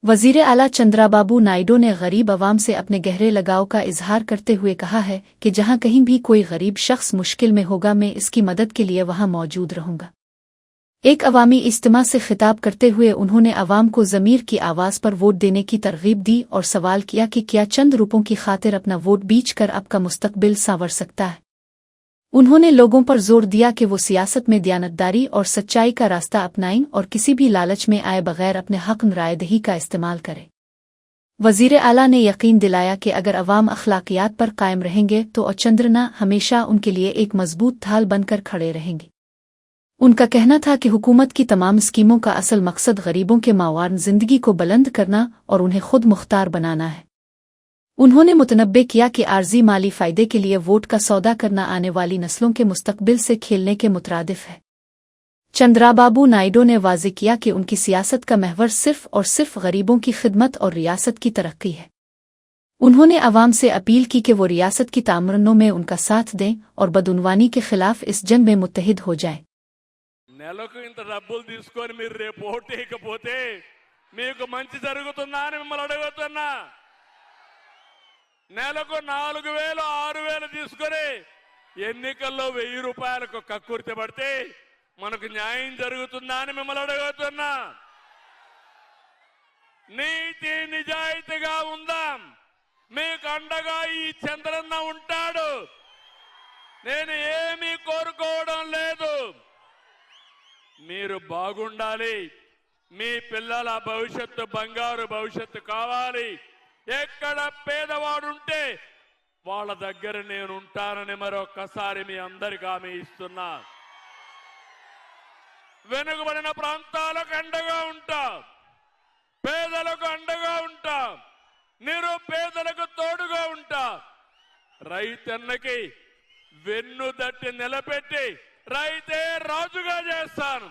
वज़ीर आला चंद्राबाबू नायडू ने गरीब अवाम से अपने गहरे लगाव का इजहार करते हुए कहा है कि जहां कहीं भी कोई गरीब शख्स मुश्किल में होगा मैं इसकी मदद के लिए वहां मौजूद रहूंगा। एक अवामी इज्तिमा से खिताब करते हुए उन्होंने अवाम को ज़मीर की आवाज़ पर वोट देने की तरगीब दी और सवाल किया कि क्या चंद रुपयों की खातिर अपना वोट बेच कर आपका मुस्तकबिल संवर सकता है। उन्होंने लोगों पर जोर दिया कि वो सियासत में दयानतदारी और सच्चाई का रास्ता अपनाएं और किसी भी लालच में आए बगैर अपने हक रायदही का इस्तेमाल करें। वज़ीर आला ने यकीन दिलाया कि अगर अवाम अखलाकियात पर कायम रहेंगे तो चंद्रना हमेशा उनके लिए एक मजबूत ढाल बनकर खड़े रहेंगे। उनका कहना था कि हुकूमत की तमाम स्कीमों का असल मकसद गरीबों के मावान जिंदगी को बुलंद करना और उन्हें खुद मुख्तार बनाना है। उन्होंने मुतनब्बे किया कि आर्जी माली फ़ायदे के लिए वोट का सौदा करना आने वाली नस्लों के मुस्तकबिल से खेलने के मुतरादिफ है। चंद्राबाबू नायडू ने वाज़े किया कि उनकी सियासत का महवर सिर्फ और सिर्फ गरीबों की खिदमत और रियासत की तरक्की है। उन्होंने अवाम से अपील की कि वो रियासत की तामरनों में उनका साथ दें और बदउनवानी के खिलाफ इस जंग में मुत्तहिद हो जाएं। నెలకు ఇంత డబ్బులు తీసుకొని మీరు రేపు ఓటేయకపోతే మీకు మంచి జరుగుతుందా అని మిమ్మల్ని అడుగుతున్నా। నెలకు 4000 6000 తీసుకొని ఎన్నికల్లో 1000 రూపాయలకు కక్కుర్తి పడితే మనకు న్యాయం జరుగుతుందా అని మిమ్మల్ని అడుగుతున్నా। నీతి నిజాయితీగా ఉందాం, మీకు అండగా ఈ చంద్రన్న ఉంటాడు। నేను ఏమీ కోరుకోవడం లేదు, మీరు బాగుండాలి, మీ పిల్లల భవిష్యత్తు బంగారు భవిష్యత్తు కావాలి। ఎక్కడ పేదవాడుంటే వాళ్ళ దగ్గర నేను ఉంటానని మరొకసారి మీ అందరికీ హామీ ఇస్తున్నా। వెనుకబడిన ప్రాంతాలకు అండగా ఉంటా, పేదలకు అండగా ఉంటా, నిరుపేదలకు తోడుగా ఉంటా, రైతన్నకి వెన్ను దట్టి నిలబెట్టి రైతే రాజుగా చేస్తాను।